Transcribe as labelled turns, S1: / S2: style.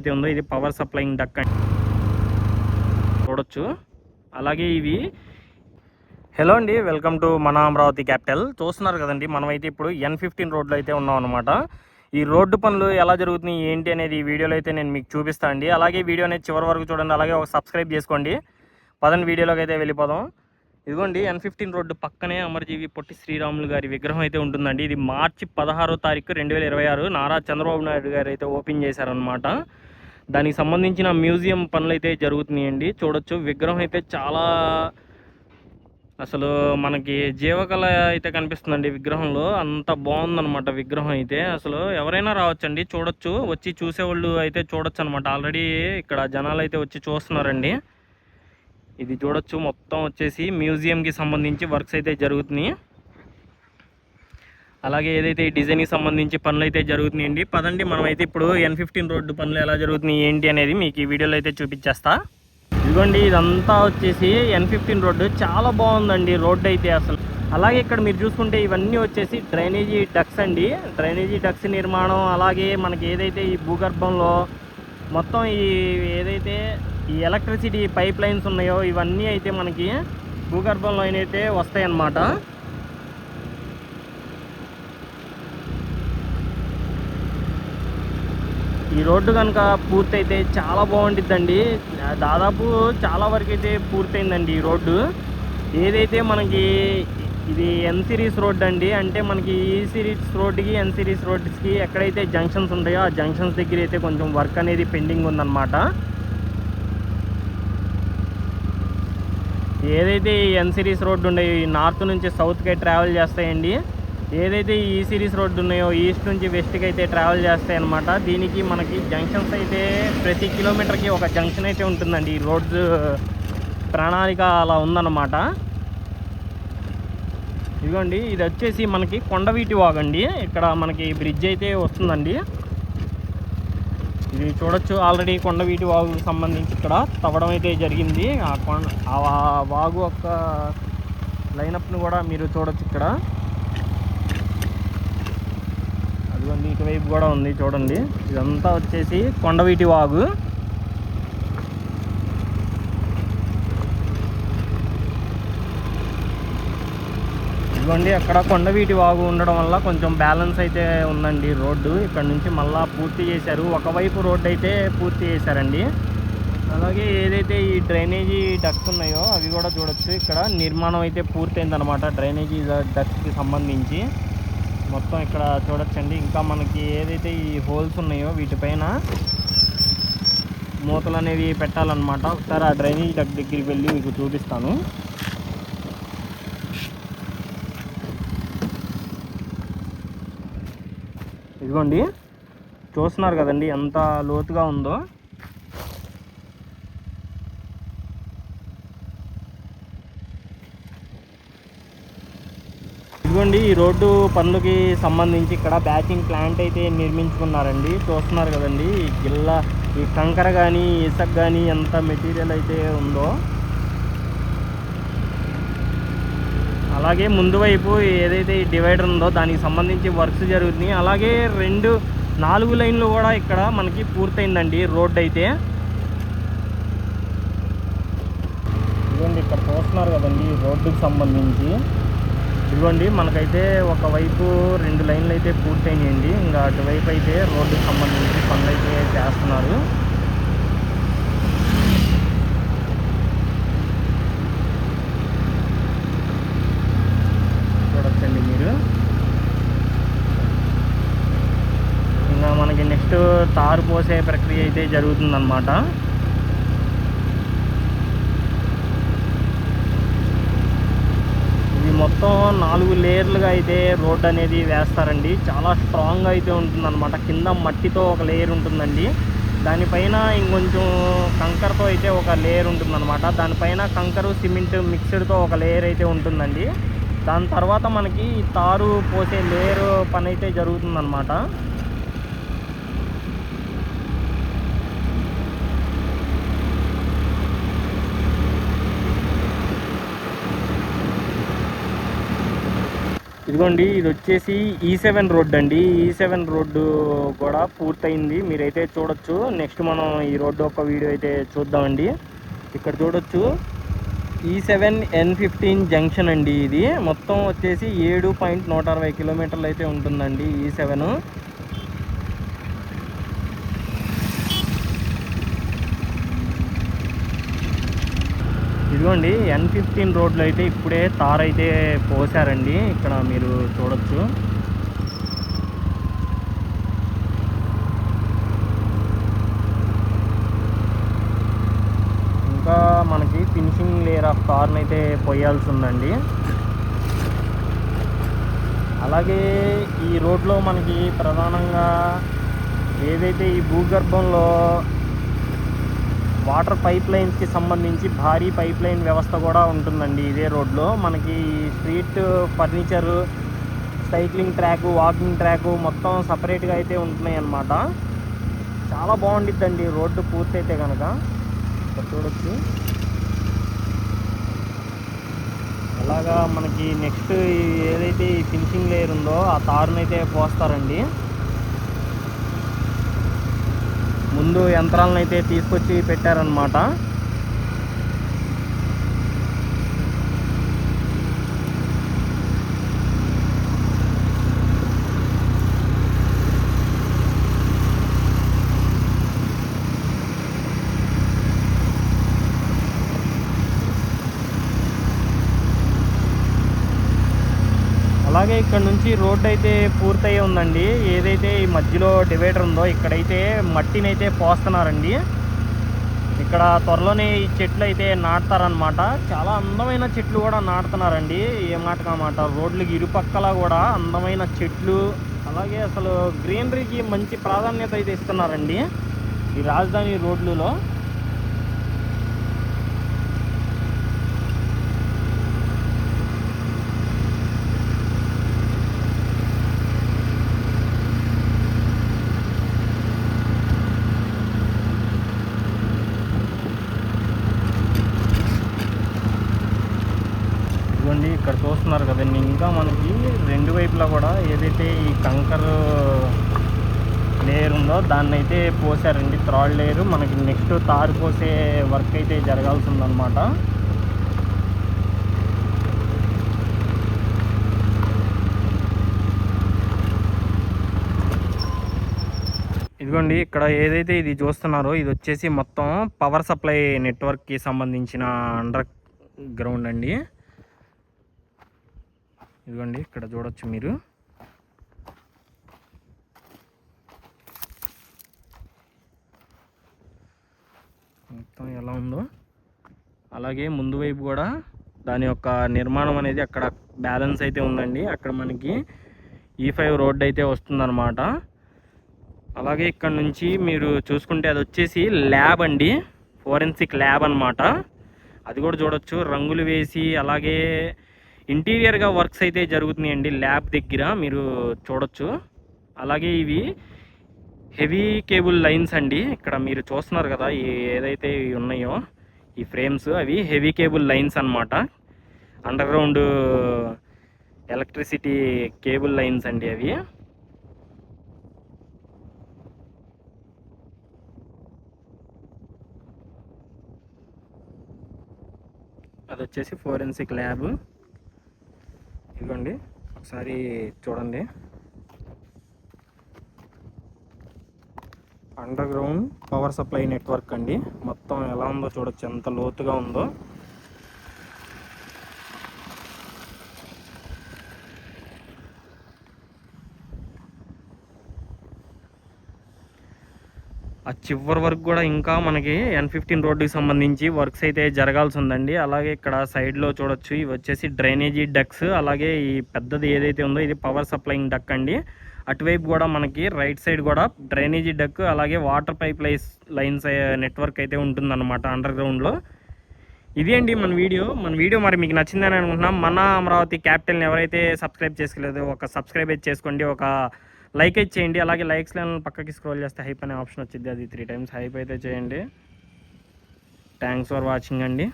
S1: అయితే ఉందో ఇది పవర్ సప్లయింగ్ డక్ అని చూడొచ్చు. అలాగే ఇవి హలో అండి, వెల్కమ్ టు మన అమరావతి క్యాపిటల్. చూస్తున్నారు కదండి, మనమైతే ఇప్పుడు N15 రోడ్లో అయితే ఉన్నాం అనమాట. ఈ రోడ్డు పనులు ఎలా జరుగుతున్నాయి ఏంటి అనేది ఈ వీడియోలో అయితే నేను మీకు చూపిస్తాను అండి. అలాగే వీడియో అనేది చివరి వరకు చూడండి, అలాగే ఒక సబ్స్క్రైబ్ చేసుకోండి. పదండి వీడియోలోకి అయితే వెళ్ళిపోదాం. ఇదిగోండి N15 రోడ్డు పక్కనే అమరజీవి పొట్టి శ్రీరాములు గారి విగ్రహం అయితే ఉంటుందండి. ఇది మార్చి 16వ తారీఖు 2026 నారా చంద్రబాబు నాయుడు గారు అయితే ఓపెన్ చేశారనమాట. దానికి సంబంధించిన మ్యూజియం పనులు అయితే జరుగుతున్నాయండి. చూడొచ్చు, విగ్రహం అయితే చాలా అసలు మనకి జీవకళ అయితే కనిపిస్తుందండి విగ్రహంలో. అంత బాగుందనమాట విగ్రహం అయితే. అసలు ఎవరైనా రావచ్చండి, చూడొచ్చు, వచ్చి చూసేవాళ్ళు అయితే చూడొచ్చు అనమాట. ఆల్రెడీ ఇక్కడ జనాలు అయితే వచ్చి చూస్తున్నారండి. ఇది చూడొచ్చు, మొత్తం వచ్చేసి మ్యూజియంకి సంబంధించి వర్క్స్ అయితే జరుగుతున్నాయి. అలాగే ఏదైతే ఈ డిజైన్కి సంబంధించి పనులు అయితే జరుగుతున్నాయండి. పదండి మనమైతే ఇప్పుడు N15 రోడ్డు పనులు ఎలా జరుగుతున్నాయి ఏంటి అనేది మీకు ఈ వీడియోలో అయితే చూపించేస్తా. ఇదిగోండి, ఇదంతా వచ్చేసి N15 రోడ్డు. చాలా బాగుందండి రోడ్డు అయితే అసలు. అలాగే ఇక్కడ మీరు చూసుకుంటే ఇవన్నీ వచ్చేసి డ్రైనేజీ డక్స్ అండి. డ్రైనేజీ డక్స్ నిర్మాణం, అలాగే మనకి ఏదైతే ఈ భూగర్భంలో మొత్తం ఈ ఏదైతే ఈ ఎలక్ట్రిసిటీ పైప్ లైన్స్ ఉన్నాయో ఇవన్నీ అయితే మనకి భూగర్భంలో అయితే వస్తాయన్నమాట. ఈ రోడ్డు కనుక పూర్తయితే చాలా బాగుంటుందండి. దాదాపు చాలా వరకు అయితే పూర్తయిందండి ఈ రోడ్డు. ఏదైతే మనకి ఇది ఎన్ సిరీస్ రోడ్ అండి, అంటే మనకి ఈ సిరీస్ రోడ్డుకి ఎన్ సిరీస్ రోడ్స్కి ఎక్కడైతే జంక్షన్స్ ఉంటాయో ఆ జంక్షన్స్ దగ్గర అయితే కొంచెం వర్క్ అనేది పెండింగ్ ఉందన్నమాట. ఏదైతే ఈ ఎన్ సిరీస్ రోడ్డు ఉన్నాయో ఈ నార్త్ నుంచి సౌత్కి ట్రావెల్ చేస్తాయండి. ఏదైతే ఈ సిరీస్ రోడ్డు ఉన్నాయో ఈస్ట్ నుంచి వెస్ట్కి అయితే ట్రావెల్ చేస్తాయి అన్నమాట. దీనికి మనకి జంక్షన్స్ అయితే ప్రతి కిలోమీటర్కి ఒక జంక్షన్ అయితే ఉంటుందండి. ఈ రోడ్డు ప్రణాళిక అలా ఉందన్నమాట. ఇదిగోండి, ఇది వచ్చేసి మనకి కొండవీటి వాగండి. ఇక్కడ మనకి బ్రిడ్జ్ అయితే వస్తుందండి. ఇది చూడొచ్చు, ఆల్రెడీ కొండవీటి వాగుకు సంబంధించి ఇక్కడ తవ్వడం అయితే జరిగింది. ఆ వాగు యొక్క లైనప్ను కూడా మీరు చూడొచ్చు ఇక్కడ. అదిగోండి, ఇటువైపు కూడా ఉంది చూడండి. ఇదంతా వచ్చేసి కొండవీటి వాగు. ఇదిగోండి, అక్కడ కొండవీటి వాగు ఉండడం వల్ల కొంచెం బ్యాలెన్స్ అయితే ఉందండి రోడ్డు. ఇక్కడ నుంచి మళ్ళీ పూర్తి చేశారు. ఒకవైపు రోడ్డు అయితే పూర్తి చేశారండి. అలాగే ఏదైతే ఈ డ్రైనేజీ డక్స్ ఉన్నాయో అవి కూడా చూడొచ్చు. ఇక్కడ నిర్మాణం అయితే పూర్తయిందనమాట డ్రైనేజీ డక్స్కి సంబంధించి. మొత్తం ఇక్కడ చూడొచ్చండి. ఇంకా మనకి ఏదైతే ఈ హోల్స్ ఉన్నాయో వీటిపైన మూతలు అనేవి పెట్టాలన్నమాట. ఒకసారి ఆ డ్రైనేజ్ డక్ దగ్గరికి వెళ్ళి మీకు చూపిస్తాను. ఇదిగోండి, చూస్తున్నారు కదండి ఎంత లోతుగా ఉందో. ఇదిగోండి, ఈ రోడ్డు పనులకి సంబంధించి ఇక్కడ బ్యాచింగ్ ప్లాంట్ అయితే నిర్మించుకున్నారండి. చూస్తున్నారు కదండి, ఈ కంకర కానీ ఇసుక కానీ ఎంత మెటీరియల్ అయితే ఉందో. అలాగే ముందు వైపు ఏదైతే ఈ డివైడర్ ఉందో దానికి సంబంధించి వర్క్స్ జరుగుతున్నాయి. అలాగే 4 లైన్లు కూడా ఇక్కడ మనకి పూర్తయిందండి రోడ్డు అయితే. ఇదిగోండి, ఇక్కడ చూస్తున్నారు కదండి రోడ్డుకి సంబంధించి. ఇదిగోండి, మనకైతే ఒకవైపు 2 లైన్లు అయితే పూర్తయినాయండి. ఇంకా అటువైపు అయితే రోడ్డుకి సంబంధించి పనులు అయితే చేస్తున్నారు. చూడొచ్చండి మీరు. ఇంకా మనకి నెక్స్ట్ తారు పోసే ప్రక్రియ అయితే జరుగుతుందన్నమాట. మొత్తం 4 లేయర్లుగా అయితే రోడ్ అనేది వేస్తారండి. చాలా స్ట్రాంగ్గా అయితే ఉంటుందన్నమాట. కింద మట్టితో ఒక లేయర్ ఉంటుందండి. దానిపైన ఇంకొంచెం కంకరతో అయితే ఒక లేయర్ ఉంటుందన్నమాట. దానిపైన కంకరు సిమెంట్ మిక్స్డ్తో ఒక లేయర్ అయితే ఉంటుందండి. దాని తర్వాత మనకి తారు పోసే లేయర్ పని అయితే జరుగుతుందన్నమాట. ఇదిగోండి, ఇది వచ్చేసి E7 రోడ్డు అండి. E7 రోడ్డు కూడా పూర్తయింది, మీరైతే చూడొచ్చు. నెక్స్ట్ మనం ఈ రోడ్డు ఒక వీడియో అయితే చూద్దామండి. ఇక్కడ చూడొచ్చు, E7 N15 జంక్షన్ అండి. ఇది మొత్తం వచ్చేసి 7.160 కిలోమీటర్లు అయితే ఉంటుందండి E7. ఇదిగోండి, N15 రోడ్లు అయితే ఇప్పుడే తార్ అయితే పోసారండి. ఇక్కడ మీరు చూడొచ్చు. ఇంకా మనకి ఫినిషింగ్ లేయర్ ఆఫ్ తార్ని అయితే పోయాల్సి ఉందండి. అలాగే ఈ రోడ్లో మనకి ప్రధానంగా ఏదైతే ఈ భూగర్భంలో వాటర్ పైప్ లైన్స్కి సంబంధించి భారీ పైప్ లైన్ వ్యవస్థ కూడా ఉంటుందండి ఇదే రోడ్లో. మనకి street furniture, cycling track, walking track మొత్తం సపరేట్గా అయితే ఉంటున్నాయి అన్నమాట. చాలా బాగుండిద్దండి రోడ్డు పూర్తయితే కనుక. చూడొచ్చు. అలాగా మనకి నెక్స్ట్ ఏదైతే ఈ ఫినిషింగ్ లేయర్ ఉందో ఆ తారునైతే పోస్తారండి. ముందు యంత్రాలను అయితే తీసుకొచ్చి పెట్టారనమాట. అలాగే ఇక్కడ నుంచి రోడ్డు అయితే పూర్తయి ఉందండి. ఏదైతే ఈ మధ్యలో డివైడర్ ఉందో ఇక్కడైతే మట్టిని అయితే పోస్తున్నారండి. ఇక్కడ త్వరలోనే ఈ చెట్లు అయితే నాటుతారనమాట. చాలా అందమైన చెట్లు కూడా నాటుతున్నారండి. ఏ మాటకా మాట, రోడ్లకి ఇరుపక్కల కూడా అందమైన చెట్లు, అలాగే అసలు గ్రీనరీకి మంచి ప్రాధాన్యత అయితే ఇస్తున్నారండి ఈ రాజధాని రోడ్లలో. ఇక్కడ చూస్తున్నారు కదండి, ఇంకా మనకి రెండు వైపులా కూడా ఏదైతే ఈ కంకర్ లేయర్ ఉందో దాన్ని అయితే పోసారండి, థర్డ్ లేయర్. మనకి నెక్స్ట్ తారు పోసే వర్క్ అయితే జరగాల్సి ఉందన్నమాట. ఇదిగోండి, ఇక్కడ ఏదైతే ఇది చూస్తున్నారో ఇది వచ్చేసి మొత్తం పవర్ సప్లై నెట్వర్క్కి సంబంధించిన అండర్ గ్రౌండ్ అండి. ఇదిగోండి, ఇక్కడ చూడొచ్చు మీరు. మొత్తం ఎలా ఉందో. అలాగే ముందు వైపు కూడా దాని యొక్క నిర్మాణం అనేది అక్కడ బ్యాలెన్స్ అయితే ఉందండి. అక్కడ మనకి E5 రోడ్ అయితే వస్తుందన్నమాట. అలాగే ఇక్కడ నుంచి మీరు చూసుకుంటే అది వచ్చేసి ల్యాబ్ అండి, ఫోరెన్సిక్ ల్యాబ్ అన్నమాట. అది కూడా చూడొచ్చు, రంగులు వేసి అలాగే ఇంటీరియర్గా వర్క్స్ అయితే జరుగుతున్నాయండి ల్యాబ్ దగ్గర, మీరు చూడొచ్చు. అలాగే ఇవి హెవీ కేబుల్ లైన్స్ అండి. ఇక్కడ మీరు చూస్తున్నారు కదా ఏదైతే ఉన్నాయో ఈ ఫ్రేమ్స్, అవి హెవీ కేబుల్ లైన్స్ అన్నమాట. Under ground electricity cable lines అండి అవి. అది వచ్చేసి ఫోరెన్సిక్ ల్యాబ్. ఇదిగోండి, ఒకసారి చూడండి. Under ground power supply network అండి. మొత్తం ఎలా ఉందో చూడొచ్చు, ఎంత లోతుగా ఉందో. ఆ చివరి వరకు కూడా ఇంకా మనకి N15 రోడ్డుకి సంబంధించి వర్క్స్ అయితే జరగాల్సి ఉందండి. అలాగే ఇక్కడ సైడ్లో చూడొచ్చు, ఇవి వచ్చేసి డ్రైనేజీ డక్స్. అలాగే ఈ పెద్దది ఏదైతే ఉందో ఇది పవర్ సప్లైయింగ్ డక్ అండి. అటువైపు కూడా మనకి రైట్ సైడ్ కూడా డ్రైనేజీ డక్, అలాగే వాటర్ పైప్ లైన్స్ నెట్వర్క్ అయితే ఉంటుందన్నమాట అండర్ గ్రౌండ్లో. ఇది అండి మన వీడియో మరి మీకు నచ్చిందని అనుకుంటున్నాం. మన అమరావతి క్యాపిటల్ని ఎవరైతే సబ్స్క్రైబ్ చేసుకోలేదో ఒక సబ్స్క్రైబ్ అయితే చేసుకోండి, ఒక లైక్ అయితే చేయండి. అలాగే లైక్స్ పక్కకి స్క్రోల్ చేస్తే హైప్ అనే ఆప్షన్ వచ్చింది, అది 3 times హైప్ అయితే చేయండి. థ్యాంక్స్ ఫర్ వాచింగ్ అండి.